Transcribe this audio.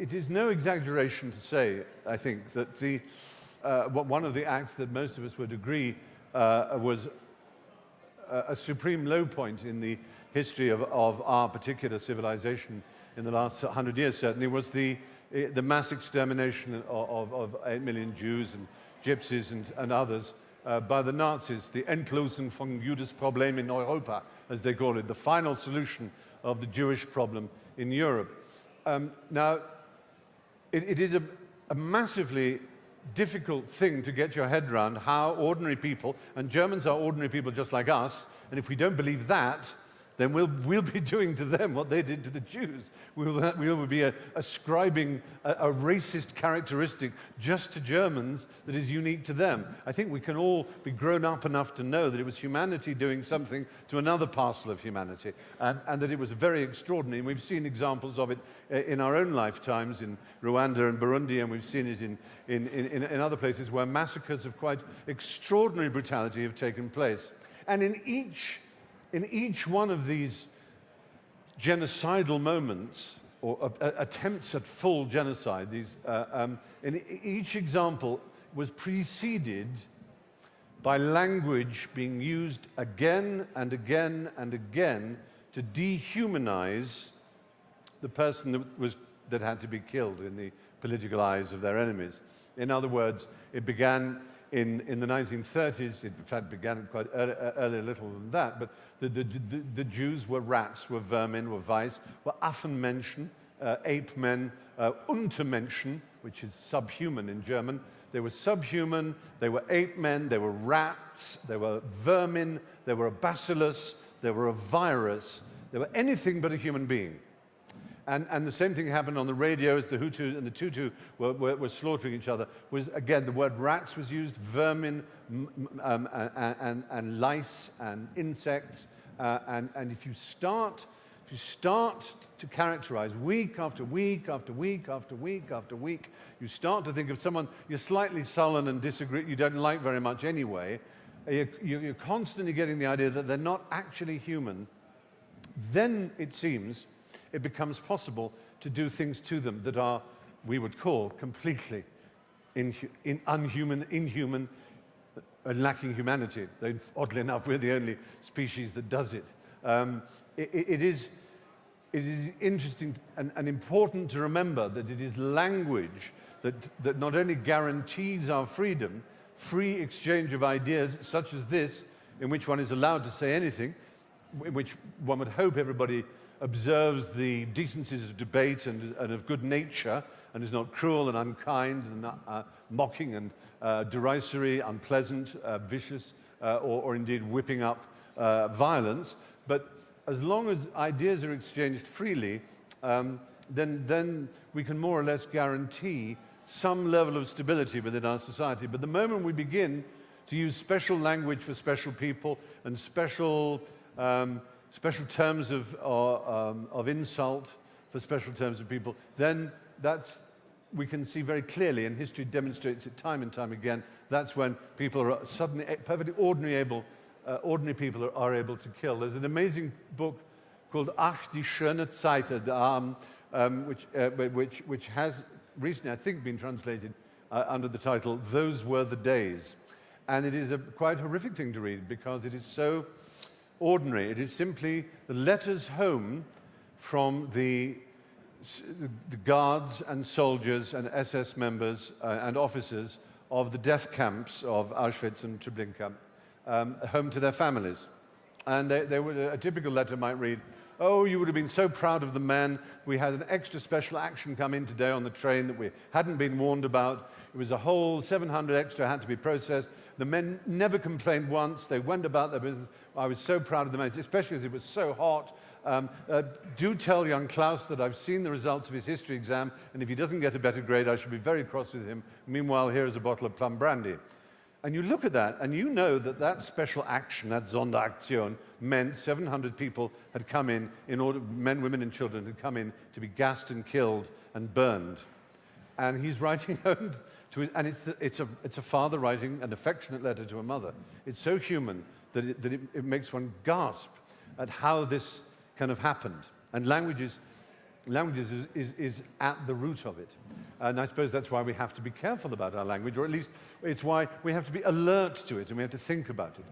it is no exaggeration to say, I think, that one of the acts that most of us would agree was a supreme low point in the history of our particular civilization in the last 100 years, certainly, was the mass extermination of 8 million Jews and Gypsies and others by the Nazis, the Endlösung von Judes Problem in Europa, as they call it, the final solution of the Jewish problem in Europe. Now, it is a massively difficult thing to get your head around how ordinary people, and Germans are ordinary people just like us, and if we don't believe that, then we'll be doing to them what they did to the Jews. We will be ascribing a racist characteristic just to Germans that is unique to them. I think we can all be grown up enough to know that it was humanity doing something to another parcel of humanity, and that it was very extraordinary. And we've seen examples of it in our own lifetimes in Rwanda and Burundi, and we've seen it in other places where massacres of quite extraordinary brutality have taken place. And in each one of these genocidal moments, or attempts at full genocide, in each example was preceded by language being used again and again and again to dehumanize the person that had to be killed in the political eyes of their enemies. In other words, it began in the 1930s, it in fact began quite early, a little than that, but the Jews were rats, were vermin, were Weiss, were Affenmenschen, ape men, Untermenschen, which is subhuman in German. They were subhuman, they were ape men, they were rats, they were vermin, they were a bacillus, they were a virus, they were anything but a human being. And the same thing happened on the radio as the Hutu and the Tutsi were slaughtering each other. Was again, the word rats was used, vermin, and lice and insects. And if you start to characterize week after week after week after week after week, you start to think of someone you're slightly sullen and disagree, you don't like very much anyway, you're constantly getting the idea that they're not actually human, then it seems it becomes possible to do things to them that are, we would call, completely inhuman, and lacking humanity. Though, oddly enough, we're the only species that does it. It is interesting and important to remember that it is language that not only guarantees our freedom, free exchange of ideas such as this, in which one is allowed to say anything, in which one would hope everybody observes the decencies of debate and of good nature, and is not cruel and unkind and mocking and derisory, unpleasant, vicious, or indeed whipping up violence. But as long as ideas are exchanged freely, then we can more or less guarantee some level of stability within our society. But the moment we begin to use special language for special people and special terms of insult for special terms of people, then we can see very clearly, and history demonstrates it time and time again, that's when people are suddenly perfectly ordinary people are able to kill. There's an amazing book called Ach, die schöne Zeit, which has recently, I think, been translated under the title Those Were the Days. And it is a quite horrific thing to read because it is so ordinary. It is simply the letters home from the guards and soldiers and SS members and officers of the death camps of Auschwitz and Treblinka, home to their families. And a typical letter might read, "Oh, you would have been so proud of the men. We had an extra special action come in today on the train that we hadn't been warned about. It was a whole 700 extra had to be processed. The men never complained once. They went about their business. I was so proud of the men, especially as it was so hot. Do tell young Klaus that I've seen the results of his history exam, and if he doesn't get a better grade, I shall be very cross with him. Meanwhile, here is a bottle of plum brandy." And you look at that, and you know that that special action, that Sonderaktion, meant 700 people had come in order, men, women, and children had come in to be gassed and killed and burned. And he's writing home to and it's a father writing an affectionate letter to a mother. It's so human that it makes one gasp at how this kind of happened. And language language is at the root of it. And I suppose that's why we have to be careful about our language, or at least it's why we have to be alert to it and we have to think about it.